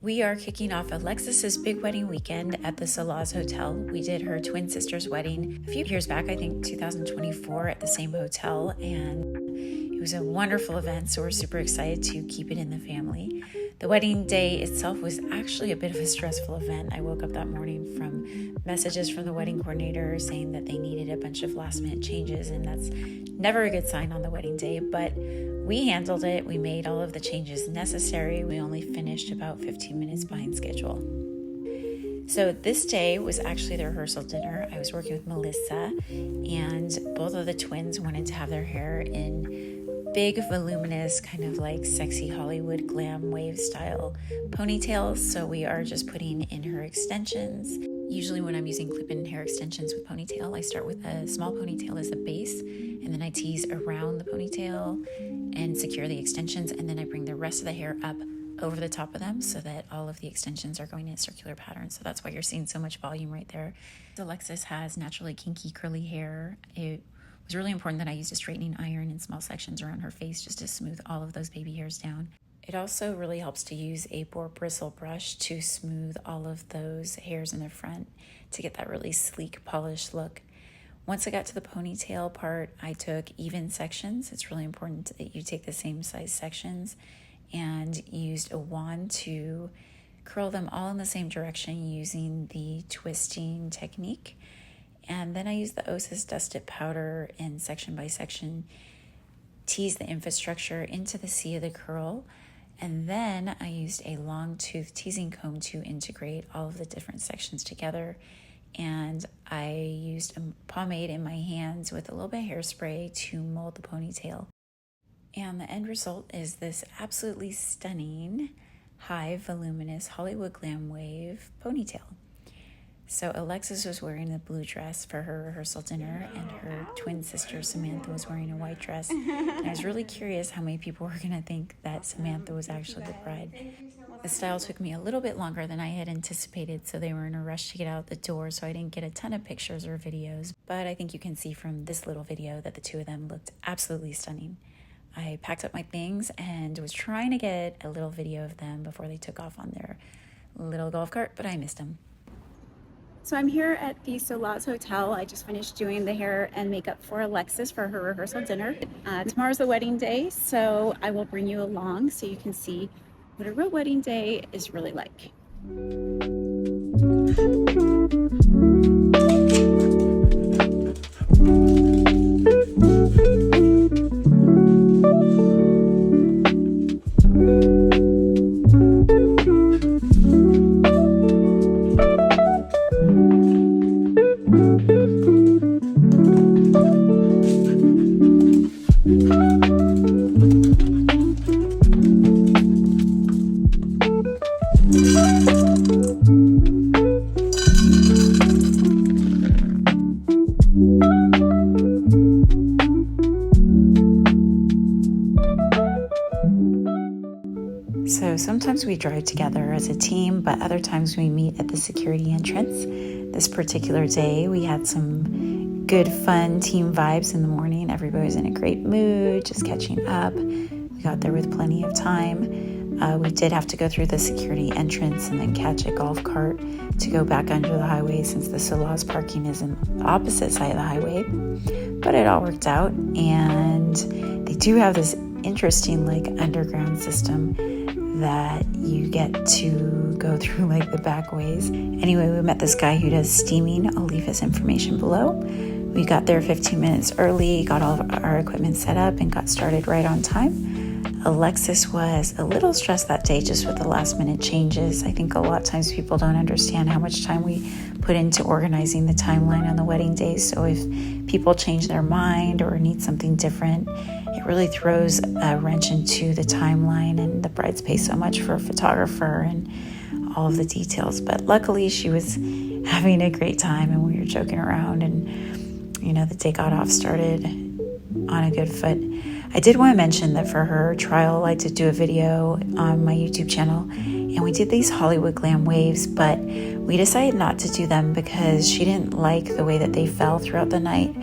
We are kicking off Alexis's big wedding weekend at the Solaz Hotel. We did her twin sister's wedding a few years back, I think 2024, at the same hotel, and it was a wonderful event, so we're super excited to keep it in the family. The wedding day itself was actually a bit of a stressful event. I woke up that morning from messages from the wedding coordinator saying that they needed a bunch of last minute changes, and that's never a good sign on the wedding day, but we handled it. We made all of the changes necessary. We only finished about 15 minutes behind schedule. So this day was actually the rehearsal dinner. I was working with Melissa, and both of the twins wanted to have their hair in big, voluminous, kind of like sexy Hollywood glam wave style ponytails. So we are just putting in her extensions. Usually when I'm using clip-in hair extensions with ponytail, I start with a small ponytail as the base, and then I tease around the ponytail and secure the extensions, and then I bring the rest of the hair up over the top of them so that all of the extensions are going in a circular pattern. So that's why you're seeing so much volume right there. Alexis has naturally kinky curly hair. It was really important that I used a straightening iron in small sections around her face just to smooth all of those baby hairs down. It also really helps to use a boar bristle brush to smooth all of those hairs in the front to get that really sleek, polished look. Once I got to the ponytail part, I took even sections. It's really important that you take the same size sections, and used a wand to curl them all in the same direction using the twisting technique. And then I used the Osis dusted powder in section by section, tease the infrastructure into the C of the curl, and then I used a long tooth teasing comb to integrate all of the different sections together. And I used a pomade in my hands with a little bit of hairspray to mold the ponytail. And the end result is this absolutely stunning, high, voluminous Hollywood glam wave ponytail. So Alexis was wearing a blue dress for her rehearsal dinner, and her twin sister Samantha was wearing a white dress. And I was really curious how many people were going to think that Samantha was actually the bride. The style took me a little bit longer than I had anticipated, so they were in a rush to get out the door, so I didn't get a ton of pictures or videos. But I think you can see from this little video that the two of them looked absolutely stunning. I packed up my things and was trying to get a little video of them before they took off on their little golf cart, but I missed them. So I'm here at the Solaz Hotel. I just finished doing the hair and makeup for Alexis for her rehearsal dinner. Tomorrow's the wedding day, so I will bring you along so you can see what a real wedding day is really like. So sometimes we drive together as a team, but other times we meet at the security entrance. This particular day, we had some good, fun team vibes in the morning. Everybody was in a great mood, just catching up. We got there with plenty of time. We did have to go through the security entrance and then catch a golf cart to go back under the highway since the Solaz parking is on the opposite side of the highway. But it all worked out, and they do have this interesting underground system that you get to go through the back ways. Anyway, we met this guy who does steaming. I'll leave his information below. We got there 15 minutes early, got all of our equipment set up, and got started right on time. Alexis was a little stressed that day just with the last minute changes. I think a lot of times people don't understand how much time we put into organizing the timeline on the wedding day. So if people change their mind or need something different, it really throws a wrench into the timeline, and the brides pay so much for a photographer and all of the details. But luckily she was having a great time, and we were joking around, and the day got off started on a good foot. I did want to mention that for her trial, I did do a video on my YouTube channel, and we did these Hollywood glam waves, but we decided not to do them because she didn't like the way that they fell throughout the night.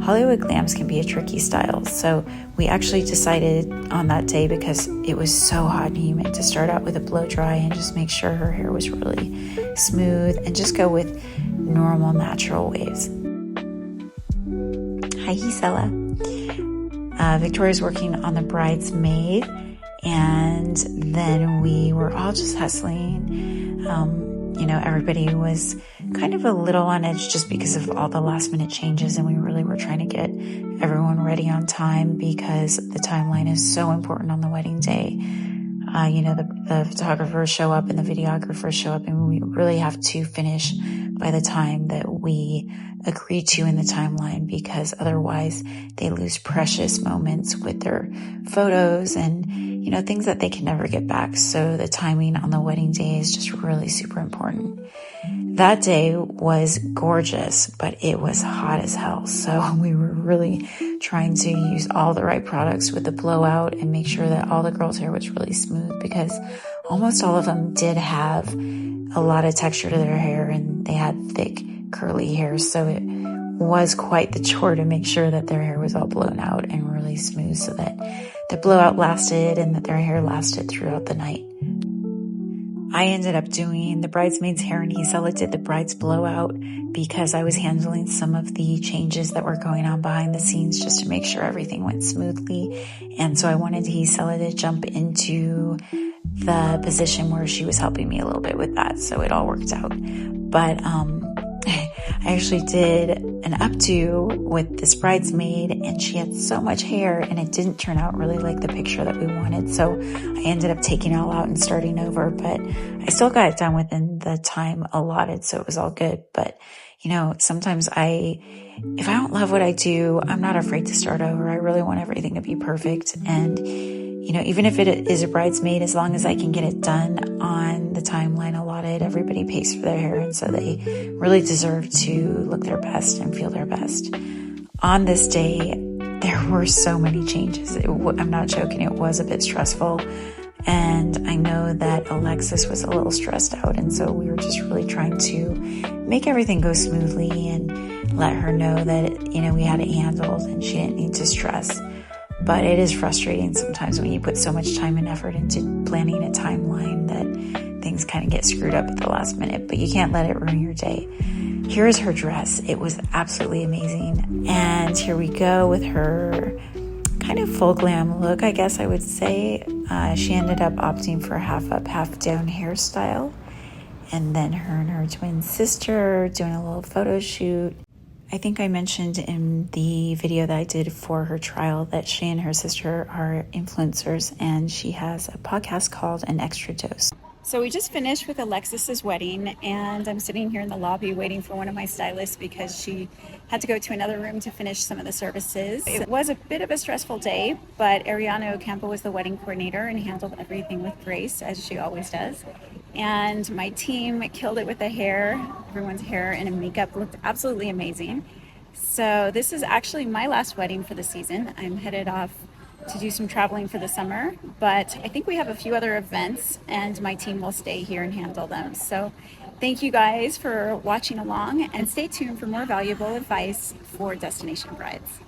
Hollywood glams can be a tricky style. So we actually decided on that day, because it was so hot and humid, to start out with a blow dry and just make sure her hair was really smooth and just go with normal natural waves. Hi, Gisela. Victoria's working on the bridesmaid, and then we were all just hustling. Everybody was kind of a little on edge just because of all the last minute changes, and we really were trying to get everyone ready on time because the timeline is so important on the wedding day. The photographers show up and the videographers show up, and we really have to finish by the time that we agree to in the timeline, because otherwise they lose precious moments with their photos and, things that they can never get back. So the timing on the wedding day is just really super important. That day was gorgeous, but it was hot as hell. So we were really trying to use all the right products with the blowout and make sure that all the girls' hair was really smooth, because almost all of them did have a lot of texture to their hair and they had thick, curly hair. So it was quite the chore to make sure that their hair was all blown out and really smooth, so that the blowout lasted and that their hair lasted throughout the night. I ended up doing the bridesmaid's hair, and Gisela did the bride's blowout, because I was handling some of the changes that were going on behind the scenes just to make sure everything went smoothly. And so I wanted Gisela to jump into the position where she was helping me a little bit with that. So it all worked out. But I actually did an updo with this bridesmaid, and she had so much hair and it didn't turn out really like the picture that we wanted. So I ended up taking it all out and starting over, but I still got it done within the time allotted. So it was all good. But sometimes if I don't love what I do, I'm not afraid to start over. I really want everything to be perfect. And even if it is a bridesmaid, as long as I can get it done on the timeline allotted, everybody pays for their hair. And so they really deserve to look their best and feel their best. On this day, there were so many changes. I'm not joking. It was a bit stressful. And I know that Alexis was a little stressed out. And so we were just really trying to make everything go smoothly and let her know that, we had it handled and she didn't need to stress. But it is frustrating sometimes when you put so much time and effort into planning a timeline that things kind of get screwed up at the last minute, but you can't let it ruin your day. Here is her dress. It was absolutely amazing. And here we go with her kind of full glam look, I guess I would say. She ended up opting for half up, half down hairstyle. And then her and her twin sister doing a little photo shoot. I think I mentioned in the video that I did for her trial that she and her sister are influencers, and she has a podcast called An Extra Dose. So we just finished with Alexis's wedding, and I'm sitting here in the lobby waiting for one of my stylists because she had to go to another room to finish some of the services. It was a bit of a stressful day, but Arianna O'Campo was the wedding coordinator and handled everything with grace, as she always does. And my team killed it with the hair. Everyone's hair and makeup looked absolutely amazing. So this is actually my last wedding for the season. I'm headed off to do some traveling for the summer, but I think we have a few other events and my team will stay here and handle them. So thank you guys for watching along, and stay tuned for more valuable advice for destination brides.